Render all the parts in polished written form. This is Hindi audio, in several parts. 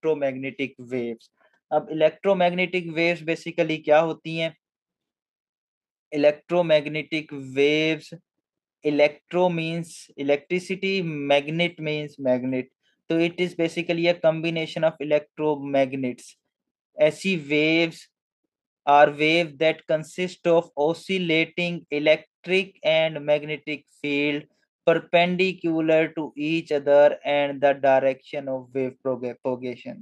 Electromagnetic waves. अब इलेक्ट्रोमैग्नेटिक वेव्स बेसिकली क्या होती हैं? Electromagnetic waves, electro means electricity, magnet means magnet, तो it is basically a combination of electromagnets. ऐसी waves are wave that consist of oscillating electric and magnetic field perpendicular to each other and the direction of wave propagation।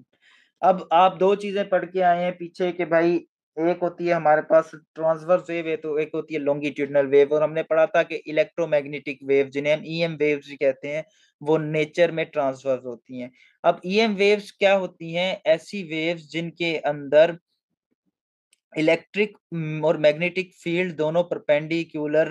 अब आप दो चीजें पढ़ के आए हैं पीछे कि भाई एक होती है हमारे पास ट्रांसवर्स वेव है, तो एक होती है लॉन्गिट्यूडनल वेव, और हमने पढ़ा था कि इलेक्ट्रोमैग्नेटिक वेव जिन्हें हम ईएम वेव्स भी कहते हैं वो नेचर में ट्रांसवर्स होती हैं। अब ईएम वेव्स क्या होती हैं? ऐसी वेव्स जिनके अंदर इलेक्ट्रिक और मैग्नेटिक फील्ड दोनों परपेंडिकुलर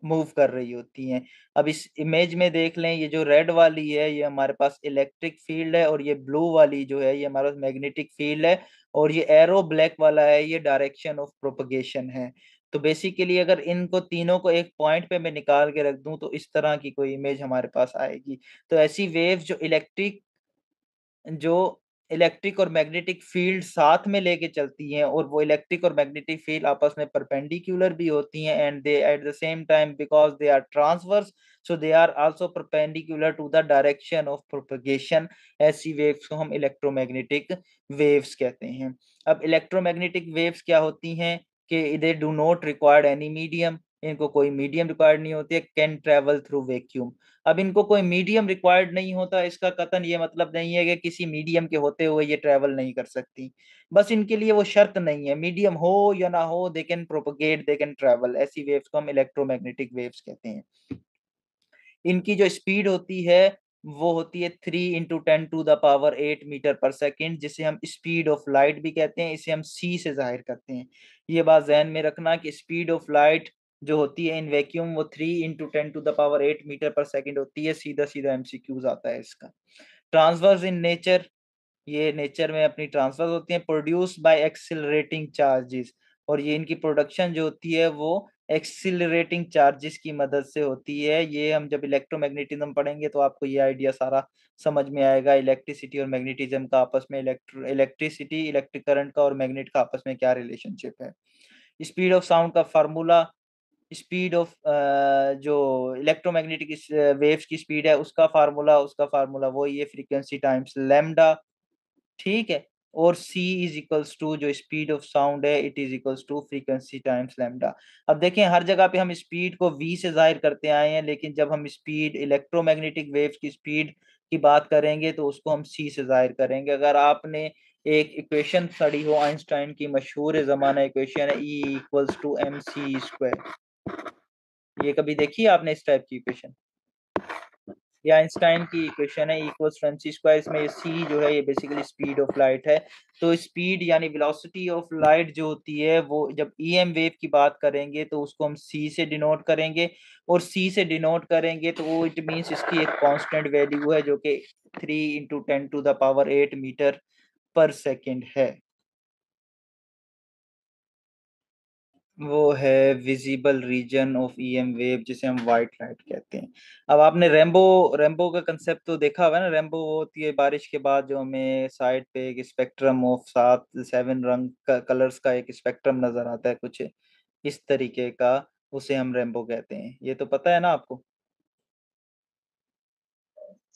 मूव कर रही होती हैं। अब इस इमेज में देख लें, ये जो रेड वाली है ये हमारे पास इलेक्ट्रिक फील्ड है, और ये ब्लू वाली जो है ये हमारे पास मैग्नेटिक फील्ड है, और ये एरो ब्लैक वाला है ये डायरेक्शन ऑफ प्रोपगेशन है। तो बेसिकली अगर इनको तीनों को एक पॉइंट पे मैं निकाल के रख दूं तो इस तरह की कोई इमेज हमारे पास आएगी। तो ऐसी वेव जो इलेक्ट्रिक और मैग्नेटिक फील्ड साथ में लेके चलती हैं, और वो इलेक्ट्रिक और मैग्नेटिक फील्ड आपस में परपेंडिकुलर भी होती हैं, and they at the same time because they are transverse so they are also perpendicular to the direction of propagation. ऐसी वेव्स को हम इलेक्ट्रोमैग्नेटिक वेव्स कहते हैं। अब इलेक्ट्रोमैग्नेटिक वेव्स क्या होती हैं कि they do not required any medium, इनको कोई मीडियम रिक्वायर्ड नहीं होती है, कैन ट्रेवल थ्रू वैक्यूम। अब इनको कोई मीडियम रिक्वायर्ड नहीं होता, इसका कतन ये मतलब नहीं है कि किसी मीडियम के होते हुए ये ट्रेवल नहीं कर सकती, बस इनके लिए वो शर्त नहीं है, मीडियम हो या ना हो they can propagate, they can travel. ऐसी वेव्स को हम इलेक्ट्रोमैग्नेटिक वेव्स कहते हैं। इनकी जो स्पीड होती है वो होती है 3 × 10⁸ मीटर पर सेकेंड, जिसे हम स्पीड ऑफ लाइट भी कहते हैं, इसे हम सी से जाहिर करते हैं। ये बात ध्यान में रखना कि स्पीड ऑफ लाइट जो होती है इन वैक्यूम वो 3 × 10⁸ मीटर पर सेकेंड होती है। सीधा सीधा एमसीक्यूज आता है इसका। ट्रांसवर्स इन नेचर, ये नेचर में अपनी ट्रांसफर होती हैं, प्रोड्यूस बाय एक्सिलरेटिंग चार्जेस, और ये इनकी प्रोडक्शन जो होती है वो एक्सिलरेटिंग चार्जेस की मदद से होती है। ये हम जब इलेक्ट्रोमैग्नेटिज्म पढ़ेंगे तो आपको ये आइडिया सारा समझ में आएगा, इलेक्ट्रिसिटी और मैग्नेटिज्म का आपस में, इलेक्ट्रिसिटी इलेक्ट्रिक करंट का और मैग्नेट का आपस में क्या रिलेशनशिप है। स्पीड ऑफ साउंड का फार्मूला, स्पीड ऑफ जो इलेक्ट्रोमैग्नेटिक वेव्स की स्पीड है उसका फार्मूला वही है, फ्रीक्वेंसी टाइम्स लैम्डा। ठीक है, और c इज इक्वल्स टू जो स्पीड ऑफ साउंड है it is equals to frequency times lambda. अब देखें हर जगह पे हम स्पीड को v से जाहिर करते आए हैं, लेकिन जब हम स्पीड इलेक्ट्रोमैग्नेटिक वेव्स की स्पीड की बात करेंगे तो उसको हम c से जाहिर करेंगे। अगर आपने एक इक्वेशन पढ़ी हो आइंस्टाइन की मशहूर जमाना इक्वेशन है E इक्वल्स टू mc², ये कभी देखी है आपने इस टाइप की इक्वेशन? ये आइंस्टाइन की इक्वेशन है इक्वल्स टू mc²। इसमें ये c जो है ये बेसिकली स्पीड ऑफ लाइट है। तो स्पीड यानी वेलोसिटी ऑफ लाइट जो होती है वो जब ईएम वेव की बात करेंगे तो उसको हम c से डिनोट करेंगे, और c से डिनोट करेंगे तो वो इट मींस इसकी एक कांस्टेंट वैल्यू है जो कि 3 × 10⁸ मीटर पर सेकेंड है। वो है visible region of EM wave जिसे हम व्हाइट लाइट कहते हैं। अब आपने रेम्बो रेम्बो का कंसेप्ट तो देखा हुआ है ना, रेम्बो वो होती है बारिश के बाद जो हमें साइड पे एक स्पेक्ट्रम ऑफ 7 रंग कलर्स का एक स्पेक्ट्रम नजर आता है कुछ इस तरीके का, उसे हम रेम्बो कहते हैं। ये तो पता है ना आपको?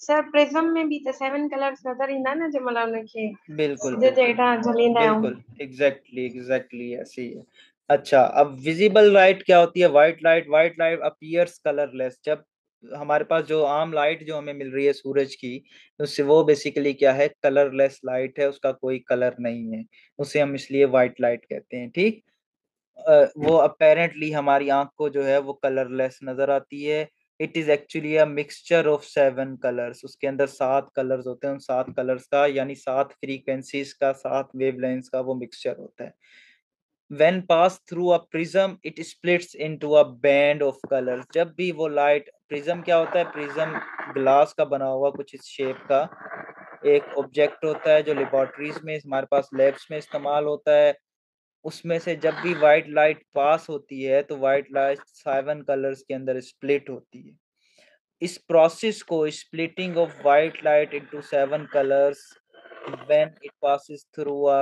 सर प्रिज्म में भी तो 7 कलर्स नजर ईंदा न जंहिं महिल उनखे बिल्कुल सिज जे बिल्कुल हेठां झलींदा आहियूं। बिल्कुल, एग्जैक्टली ऐसे ही है। अच्छा, अब विजिबल लाइट क्या होती है? White light appears colourless. जब हमारे पास जो आम लाइट जो हमें मिल रही है सूरज की, उससे वो बेसिकली क्या है? कलरलेस लाइट है, उसका कोई कलर नहीं है, उसे हम इसलिए व्हाइट लाइट कहते हैं। ठीक, वो अपेरेंटली हमारी आंख को जो है वो कलरलेस नजर आती है। It is actually a mixture of 7 colours, उसके अंदर 7 कलर्स होते हैं, उन 7 कलर्स का यानी 7 फ्रीक्वेंसीज का, 7 वेवलेंथ्स का वो मिक्सचर होता है। When pass through a prism it splits into a band of colors। जब भी वो लाइट, प्रिज्म क्या होता है? प्रिज्म ग्लास का बना हुआ कुछ इस शेप का एक ऑब्जेक्ट होता है जो लेबोरेटरीज में हमारे पास लैब्स में इस्तेमाल होता है। उसमें से जब भी व्हाइट लाइट पास होती है तो व्हाइट लाइट 7 कलर्स के अंदर स्प्लिट होती है। इस प्रोसेस को, splitting of white light into 7 colours, when it passes through a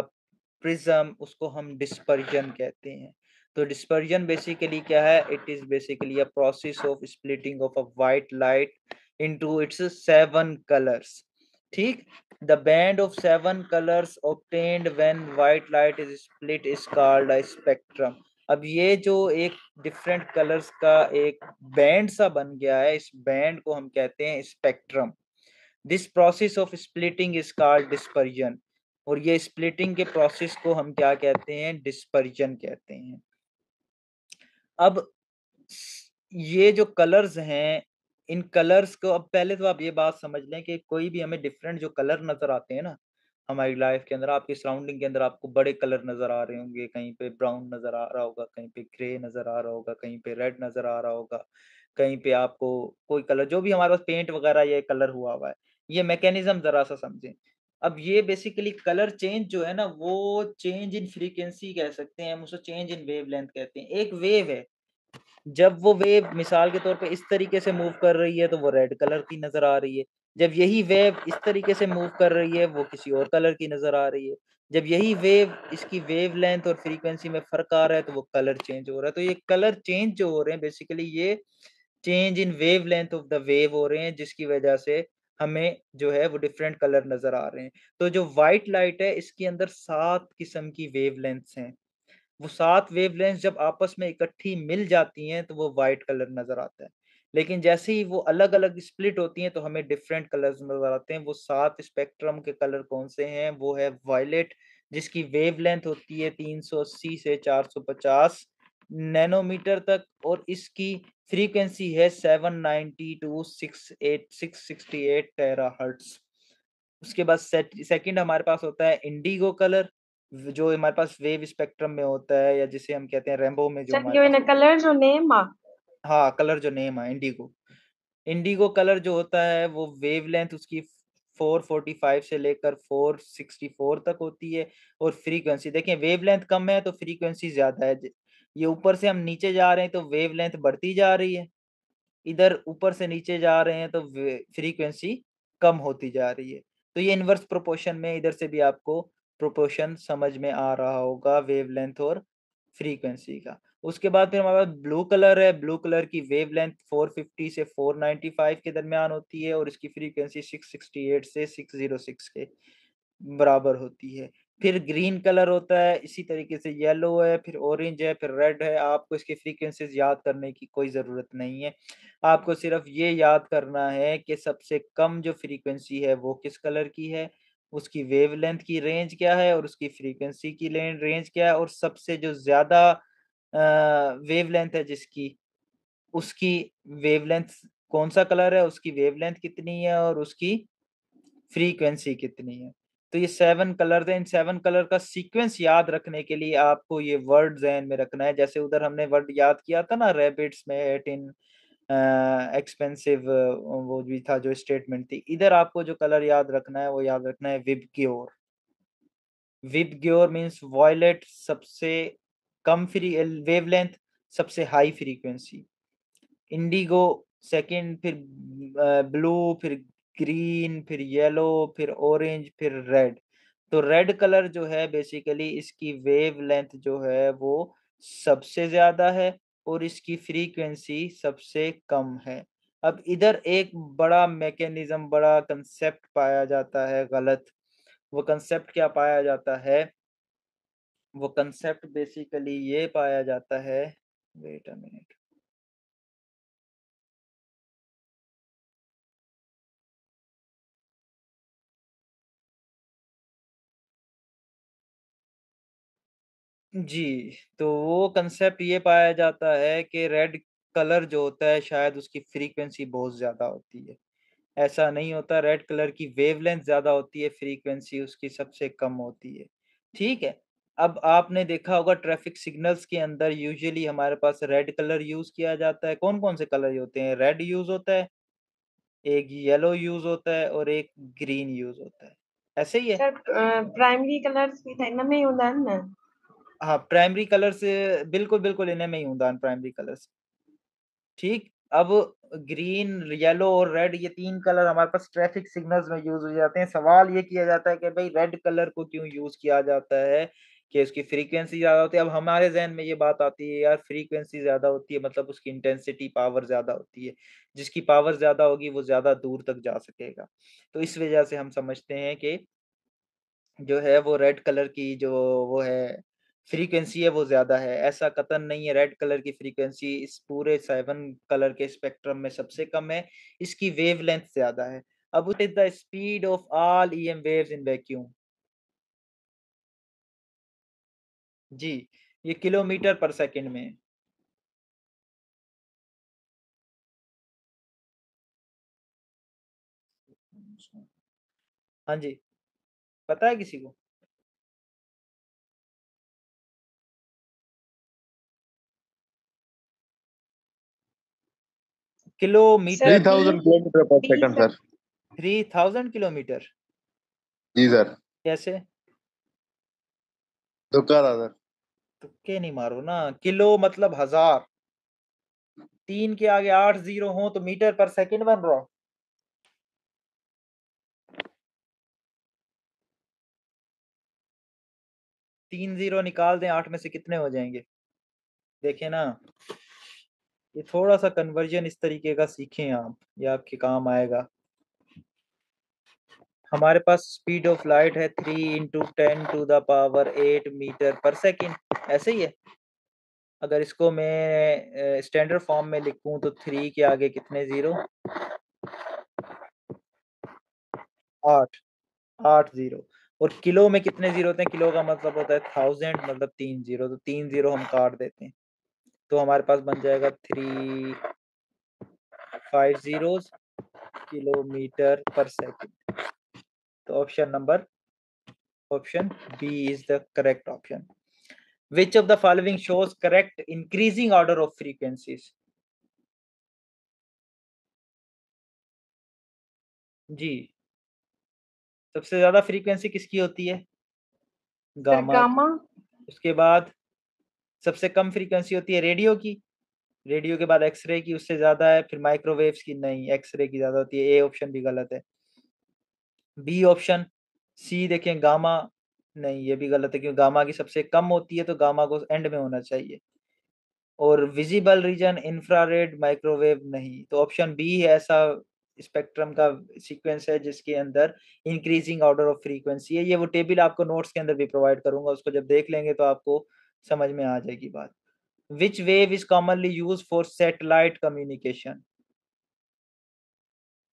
prism, उसको हम डिस्पर्जन कहते हैं। तो डिस्पर्जन बेसिकली क्या है? It is basically a process of splitting of a white light into its 7 colours. ठीक, the band of 7 colours obtained when white light is split is called a spectrum. अब ये जो एक डिफरेंट कलर्स का एक बैंड सा बन गया है, इस बैंड को हम कहते हैं spectrum. This process of splitting is called dispersion. और ये स्प्लिटिंग के प्रोसेस को हम क्या कहते हैं? डिस्पर्जन कहते हैं। अब ये जो कलर्स हैं, इन कलर्स को अब पहले तो आप ये बात समझ लें कि कोई भी हमें डिफरेंट जो कलर नज़र आते हैं ना, हमारी लाइफ के अंदर, आपकी सराउंडिंग के अंदर आपको बड़े कलर नज़र आ रहे होंगे, कहीं पे ब्राउन नज़र आ रहा होगा, कहीं पे ग्रे नज़र आ रहा होगा, कहीं पे रेड नज़र आ रहा होगा, कहीं पे आपको कोई कलर जो भी हमारे पास पेंट वगैरह ये कलर हुआ हुआ है, ये मैकेनिज़्म ज़रा-सा समझें। अब ये बेसिकली कलर चेंज जो है ना, वो चेंज इन फ्रीक्वेंसी कह सकते हैं, हम उसको चेंज इन वेवलेंथ कहते हैं। एक वेव है, जब वो वेव मिसाल के तौर पे इस तरीके से मूव कर रही है तो वो रेड कलर की नज़र आ रही है। जब यही वेव इस तरीके से मूव कर रही है वो किसी और कलर की नज़र आ रही है। जब यही वेव इसकी वेवलेंथ और फ्रीक्वेंसी में फ़र्क आ रहा है तो वो कलर चेंज हो रहा है। तो ये कलर चेंज जो हो रहे हैं बेसिकली ये change in wavelength of the wave हो रहे हैं, जिसकी वजह से हमें जो है वो डिफरेंट कलर नज़र आ रहे हैं। तो जो व्हाइट लाइट है इसके अंदर 7 किस्म की वेवलेंथ्स हैं। वो 7 वेवलेंथ जब आपस में इकट्ठी मिल जाती हैं तो वो व्हाइट कलर नज़र आता है। लेकिन जैसे ही वो अलग-अलग स्प्लिट होती हैं तो हमें डिफरेंट कलर्स नज़र आते हैं। वो 7 स्पेक्ट्रम के कलर कौन-से हैं? वो है वायलेट, जिसकी वेवलेंथ होती है 380 से 450 नैनोमीटर तक, और इसकी फ्रीक्वेंसी है 790 टू 668 टेराहर्ट्ज़। उसके बाद सेकंड हमारे पास होता है इंडिगो कलर, जो हमारे पास वेव स्पेक्ट्रम में होता है, या जिसे हम कहते हैं रेनबो में जो Sir, हमारे you in पास a होता है। color जो name हाँ, कलर जो नेम है इंडिगो। इंडिगो कलर जो होता है वो वेवलेंथ उसकी 445 से लेकर 464 तक होती है, और फ्रीक्वेंसी देखें वेवलेंथ कम है तो फ्रीक्वेंसी ज़्यादा है। ये ऊपर से हम नीचे जा रहे हैं तो वेवलेंथ बढ़ती जा रही है, इधर ऊपर से नीचे जा रहे हैं तो फ्रीक्वेंसी कम होती जा रही है। तो ये इनवर्स प्रोपोर्शन में इधर से भी आपको प्रोपोर्शन समझ में आ रहा होगा वेवलेंथ और फ्रीक्वेंसी का। उसके बाद फिर हमारे पास ब्लू कलर है, ब्लू कलर की वेवलेंथ 450 से 495 के दरमियान होती है, और इसकी फ्रीक्वेंसी 668 से 606 के बराबर होती है। फिर ग्रीन कलर होता है, इसी तरीके से येलो है, फिर ऑरेंज है, फिर रेड है। आपको इसकी फ्रीक्वेंसीज़ याद करने की कोई ज़रूरत नहीं है। आपको सिर्फ़ ये याद करना है कि सबसे कम जो फ्रीक्वेंसी है वो किस कलर की है, उसकी वेवलेंथ की रेंज क्या है और उसकी फ्रीक्वेंसी की लेन रेंज क्या है, और सबसे जो ज़्यादा वेवलेंथ है जिसकी, उसकी वेवलेंथ कौन-सा कलर है, उसकी वेवलेंथ कितनी है और उसकी फ्रीक्वेंसी कितनी है। तो ये 7 कलर्स हैं, इन 7 कलर का सीक्वेंस याद रखने के लिए आपको ये वर्ड ज़हन में रखना है। जैसे उधर हमने वर्ड याद किया था ना, रैबिट्स में एट इन एक्सपेंसिव, वो भी था जो स्टेटमेंट थी। इधर आपको जो कलर याद रखना है वो याद रखना है विबग्योर। विबग्योर मीन्स वॉयलेट सबसे कम वेवलेंथ, सबसे हाई फ्रीक्वेंसी। इंडिगो सेकंड, फिर ब्लू, फिर ग्रीन, फिर येलो, फिर ऑरेंज, फिर रेड। तो रेड कलर जो है बेसिकली इसकी वेवलेंथ जो है वो सबसे ज़्यादा है, और इसकी फ्रीक्वेंसी सबसे कम है। अब इधर एक बड़ा मैकेनिज़्म, बड़ा कांसेप्ट पाया जाता है गलत। वो कांसेप्ट क्या पाया जाता है? वो कांसेप्ट बेसिकली ये पाया जाता है, वेट अ मिनट। जी, तो वो कांसेप्ट ये पाया जाता है कि रेड कलर जो होता है शायद उसकी फ्रीक्वेंसी बहुत ज़्यादा होती है। ऐसा नहीं होता, रेड कलर की वेवलेंथ ज़्यादा होती है, फ्रीक्वेंसी उसकी सबसे कम होती है। ठीक है? अब आपने देखा होगा ट्रैफिक सिग्नल्स के अंदर यूजुअली हमारे पास रेड कलर यूज़ किया जाता है। कौन-कौन से कलर होते हैं? रेड यूज़ होता है, एक येलो यूज़ होता है और एक ग्रीन यूज़ होता है। ऐसे ही है? सर प्राइमरी कलर्स भी था इनमें ही हूंदा आहिनि न? हाँ, प्राइमरी कलर्स बिल्कुल, बिल्कुल इन्हें में ही हूंदा आहिनि प्राइमरी कलर्स। ठीक? अब ग्रीन, येलो और रेड, ये तीन कलर हमारे पास ट्रैफिक सिग्नल्स में यूज हो जाते हैं। सवाल ये किया जाता है कि भाई रेड कलर को क्यों यूज किया जाता है, कि उसकी फ्रीक्वेंसी ज्यादा होती है। अब हमारे जहन में ये बात आती है यार, फ्रीक्वेंसी ज्यादा होती है मतलब उसकी इंटेंसिटी पावर ज्यादा होती है, जिसकी पावर ज्यादा होगी वो ज्यादा दूर तक जा सकेगा। तो इस वजह से हम समझते हैं कि जो है वो रेड कलर की जो वो है फ्रीक्वेंसी है वो ज्यादा है। ऐसा कतन नहीं है, रेड कलर की फ्रीक्वेंसी इस पूरे 7 कलर के स्पेक्ट्रम में सबसे कम है, इसकी वेवलेंथ ज्यादा है। अब what is the speed of all EM waves in vacuum? जी, ये किलोमीटर पर सेकंड में है। हाँ जी, पता है किसी को? Sir kilometre. 3000 किलोमीटर पर सेकंड सर सर। 3000 किलोमीटर? जी सर। कैसे? तुक्का था सर। तुक्के नहीं मारो ना, किलो मतलब हजार, 3 के आगे 8 जीरो हो तो मीटर पर सेकंड बन रहा। 3 जीरो निकाल दें 8 में से कितने हो जाएंगे? देखें ना, ये थोड़ा सा कन्वर्जन इस तरीके का सीखें आप, ये आपके काम आएगा। हमारे पास स्पीड ऑफ लाइट है 3 × 10⁸ मीटर पर सेकंड, ऐसे ही है। अगर इसको मैं स्टैंडर्ड फॉर्म में लिखूं तो 3 के आगे कितने जीरो? 8, 8 जीरो। और किलो में कितने जीरो होते हैं? किलो का मतलब होता है 1000, मतलब 3 जीरो, तो 3 जीरो हम काट देते हैं तो हमारे पास बन जाएगा 350 किलोमीटर पर सेकंड। तो option B is the correct option. Which of the following shows correct increasing order of frequencies? जी, सबसे ज्यादा फ्रीक्वेंसी किसकी होती है? सर गामा की। गामा। उसके बाद सबसे कम फ्रीक्वेंसी होती है रेडियो की। रेडियो के बाद एक्सरे की, उससे ज्यादा है। फिर माइक्रोवेव्स की, नहीं, एक्सरे की ज्यादा होती है। ए ऑप्शन भी गलत है। बी ऑप्शन, सी देखें गामा, नहीं ये भी गलत है क्योंकि गामा की सबसे कम होती है तो गामा को एंड में होना चाहिए। और विजिबल रीजन इंफ्रारेड माइक्रोवेव, नहीं। तो ऑप्शन बी है ऐसा स्पेक्ट्रम का सीक्वेंस है जिसके अंदर इंक्रीजिंग ऑर्डर ऑफ फ्रीक्वेंसी है। ये वो टेबल आपको नोट्स के अंदर भी प्रोवाइड करूंगा, उसको जब देख लेंगे तो आपको समझ में आ जाएगी बात। Which wave is commonly use for satellite communication?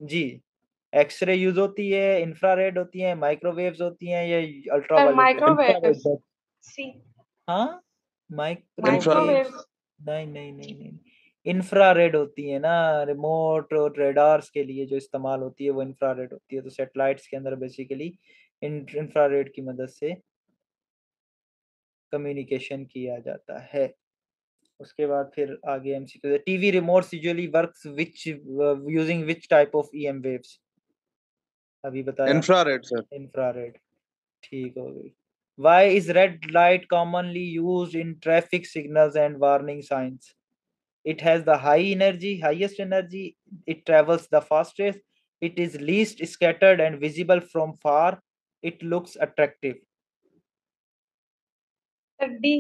जी, एक्सरे यूज होती है, इंफ्रारेड होती है, माइक्रोवेव्स होती हैं, या sir ultraviolet rays? Microwave. Infrared sir. C. हाँ, इंफ्रारेड। माइक्रोवेव्स? माइक्रोवेव। नहीं नहीं नहीं नहीं, इंफ्रारेड होती है ना। रिमोट और रेडार्स के लिए जो इस्तेमाल होती है वो इंफ्रारेड होती है। तो सैटेलाइट्स के अंदर बेसिकली इंफ्रारेड की मदद से कम्युनिकेशन किया जाता है। उसके बाद फिर आगे MCQ, TV remotes usually works which using which type of EM waves? अभी बताया, इंफ्रारेड सर। इंफ्रारेड। ठीक हो गई। Why is red light commonly used in traffic signals and warning signs? It has the highest energy, it travels the fastest, it is least scattered and visible from far, it looks attractive. Sir D.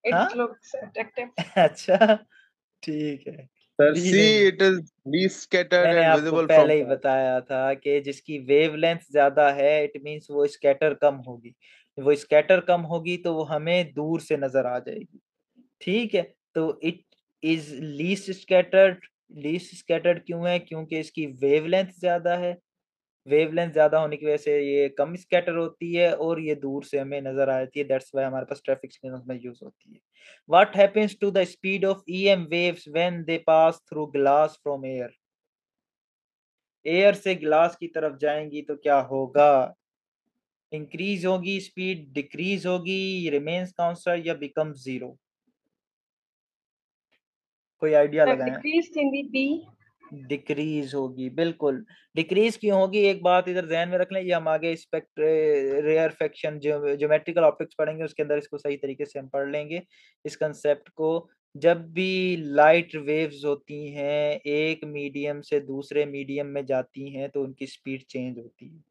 हाँ? It looks attractive. अच्छा, ठीक है। सर बी सी, नहीं, इट इज लीस्ट स्कैटर्ड मैंने एंड आपको विजिबल फ्रॉम पहले ही फार। बताया था कि जिसकी वेवलेंथ ज्यादा है इट मींस वो स्कैटर कम होगी। वो स्कैटर कम होगी तो वो हमें दूर से नजर आ जाएगी। ठीक है, तो इट इज लीस्ट स्कैटर्ड क्यों है? क्योंकि इसकी वेवलेंथ ज्यादा है। वेवलेंथ ज्यादा होने की वजह से ये कम स्कैटर होती है और ये दूर से हमें नजर आती है। दैट्स व्हाई हमारे पास ट्रैफिक सिग्नल्स में यूज होती है। What happens to the speed of EM waves when they pass through glass from air? Air से ग्लास की तरफ जाएंगी तो क्या होगा? इंक्रीज होगी स्पीड, डिक्रीज होगी, रिमेन्स कांस्टेंट, या बिकम जीरो? कोई आइडिया सर लगाएं। Decrease in the B. Decrease होगी, बिल्कुल। डिक्रीज क्यों होगी एक बात इधर ध्यान में रख लें, ये हम आगे स्पेक्ट रेयरफेक्शन ज्योमेट्रिकल ऑप्टिक्स पढ़ेंगे उसके अंदर इसको सही तरीके से हम पढ़ लेंगे इस कंसेप्ट को। जब भी लाइट वेव्स होती हैं एक मीडियम से दूसरे मीडियम में जाती हैं तो उनकी स्पीड चेंज होती है।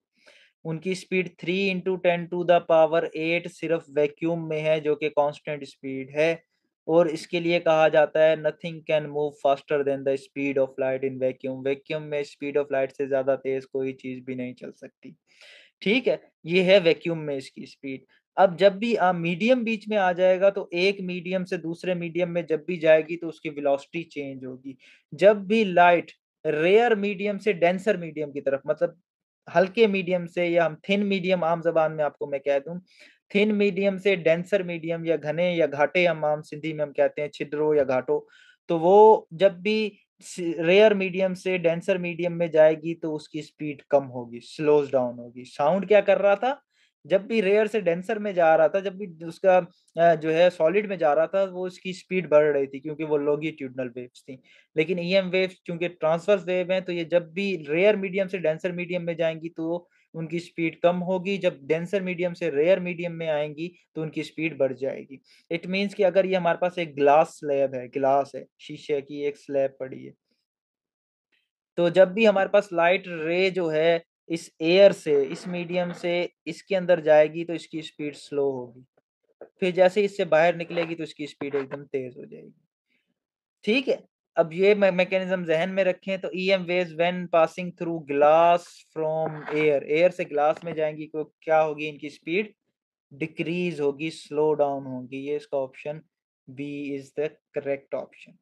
उनकी स्पीड 3 इंटू 10⁸ सिर्फ वैक्यूम में है जो कि कांस्टेंट स्पीड है और इसके लिए कहा जाता है nothing can move faster than the speed of light in vacuum. Vacuum में स्पीड ऑफ लाइट से ज़्यादा तेज़ कोई चीज़ भी नहीं चल सकती। ठीक है? ये है वैक्यूम में इसकी स्पीड। अब जब भी मीडियम बीच में आ जाएगा तो एक मीडियम से दूसरे मीडियम में जब भी जाएगी तो उसकी वेलोसिटी चेंज होगी। जब भी लाइट रेयर मीडियम से डेंसर मीडियम की तरफ मतलब हल्के मीडियम से या हम थिन मीडियम आम ज़बान में आपको मैं कह दूँ, थिन मीडियम से डेंसर मीडियम या घने या घाटे हम आम सिंधी में हम कहते हैं छिद्रों या घाटों, तो वो जब भी रेयर मीडियम से डेंसर मीडियम में जाएगी तो उसकी स्पीड कम होगी, स्लोज़ डाउन होगी। साउंड क्या कर रहा था? जब भी रेयर से डेंसर में जा रहा था, जब भी उसका जो है सॉलिड में जा रहा था, वो उसकी स्पीड बढ़ रही थी क्योंकि वो लॉन्गिट्यूडिनल वेव्स थी। लेकिन ईएम वेव्स चूँकि ट्रांसवर्स वेव हैं, तो ये जब भी रेयर मीडियम से डेंसर मीडियम में जाएँगी तो उनकी स्पीड कम होगी, जब डेंसर मीडियम से रेयर मीडियम में आएँगी तो उनकी स्पीड बढ़ जाएगी। इट मीन्स कि अगर ये हमारे पास एक ग्लास स्लैब है, ग्लास है, शीशे की एक स्लैब पड़ी है। तो जब भी हमारे पास लाइट रे जो है इस एयर से, इस मीडियम से इसके अंदर जाएगी तो इसकी स्पीड स्लो होगी। फिर जैसे ही इससे बाहर निकलेगी तो इसकी स्पीड एकदम तेज़ हो जाएगी। ठीक है? अब ये मैकेनिज़्म ज़हन में रखें तो EM waves when passing through glass from air, air से ग्लास में जाएँगी तो क्या होगी इनकी स्पीड? डिक्रीज़ होगी, स्लो डाउन होगी। ये इसका option B is the correct option.